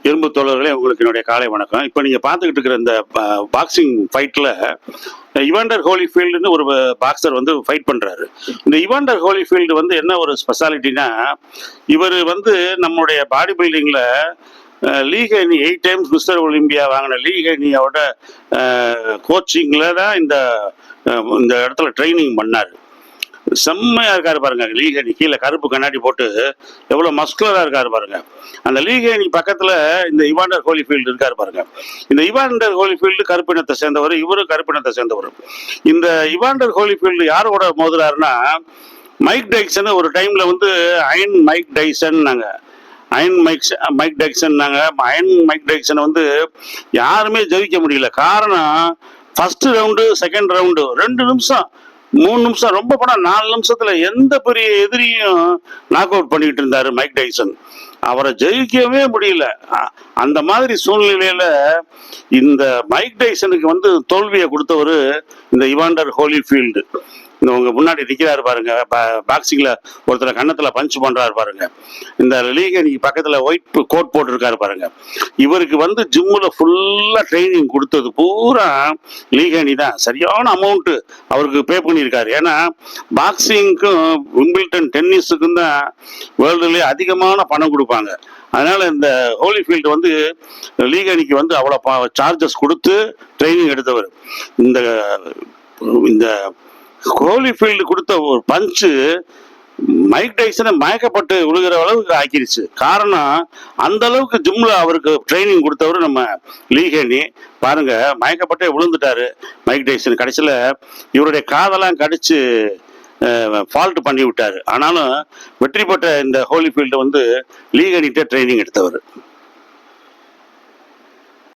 இரும்பு தோழர்களே, உங்களுக்கு என்னுடைய காலை வணக்கம். இப்போ நீங்கள் பார்த்துக்கிட்டு இருக்கிற இந்த பாக்ஸிங் ஃபைட்டில் இவாண்டர் ஹோலிஃபீல்டுன்னு ஒரு பாக்ஸர் வந்து ஃபைட் பண்ணுறாரு. இந்த இவாண்டர் ஹோலிஃபீல்டு வந்து என்ன ஒரு ஸ்பெஷாலிட்டினா, இவர் வந்து நம்முடைய பாடி பில்டிங்கில் லீஹேனி 8 டைம்ஸ் மிஸ்டர் ஒலிம்பியா வாங்கின லீஹேனியோட கோச்சிங்கில் தான் இந்த இடத்துல ட்ரைனிங் பண்ணார். செம்மையா இருக்காரு பாருங்க லீஹேனி. கீழே கருப்பு கண்ணாடி போட்டு எவ்வளவு மஸ்குலரா இருக்காரு பாருங்க. அந்த லீஹேனி பக்கத்துல இந்த இவாண்டர் ஹோலிஃபீல்டு இருக்காரு பாருங்க. இந்த இவாண்டர் ஹோலிஃபீல்டு கருப்பினத்தை சேர்ந்தவர், இவரு கருப்பினத்தை சேர்ந்தவர். இந்த இவாண்டர் ஹோலிஃபீல்டு யாரோட மோதுறாருன்னா, மைக் டைசன். ஒரு டைம்ல வந்து அயன் மைக் டைசன் நாங்க iron Mike Tyson iron Mike டைசனை வந்து யாருமே ஜெயிக்க முடியல. காரணம், ஃபர்ஸ்ட் ரவுண்டு செகண்ட் ரவுண்டு 2 நிமிஷம் 3 நிமிஷம், ரொம்ப படம் 4 நிமிஷத்துல எந்த பெரிய எதிரியும் நாக் அவுட் பண்ணிட்டு இருந்தாரு மைக் டைசன். அவரை ஜெயிக்கவே முடியல. அந்த மாதிரி சூழ்நிலையில இந்த மைக் டைசனுக்கு வந்து தோல்வியை கொடுத்தவர் இந்த இவாண்டர் ஹோலிஃபீல்டு. உங்க முன்னாடி நிக்கிறாரு பாருங்க, பாக்ஸிங்ல ஒருத்தர் கன்னத்துல பஞ்ச் பண்றாரு பாருங்க. இந்த லீகனிக்கு பக்கத்துல ஒயிட் கோட் போட்டிருக்காரு பாருங்க. இவருக்கு வந்து ஜிம்முல ஃபுல்லா ட்ரைனிங் கொடுத்தது பூரா லீகனி தான். சரியான அமௌண்ட் அவருக்கு பே பண்ணியிருக்காரு. ஏன்னா பாக்ஸிங்க்கும் விம்பிள்டன் டென்னிஸுக்கும் தான் வேர்ல்டுலேயே அதிகமான பணம் கொடுப்பாங்க. அதனால இந்த ஹோலிஃபீல்டு வந்து லீகனிக்கு வந்து அவ்வளோ சார்ஜஸ் கொடுத்து ட்ரைனிங் எடுத்தவர். இந்த ஹோலிஃபீல்டு கொடுத்த ஒரு பஞ்சு மைக் டைசனை மயக்கப்பட்டு விழுகிற அளவுக்கு ஆக்கிருச்சு. காரணம், அந்த அளவுக்கு ஜிம்ல அவருக்கு ட்ரைனிங் கொடுத்தவர் நம்ம லீஹேனி. பாருங்க, மயக்கப்பட்டே விழுந்துட்டாரு மைக் டைசன். கடைசியில் இவருடைய காதெல்லாம் கடிச்சு ஃபால்ட் பண்ணி விட்டாரு. ஆனாலும் வெற்றி பெற்ற இந்த ஹோலிஃபீல்டு வந்து லீஹேனிட்ட ட்ரைனிங் எடுத்தவர்.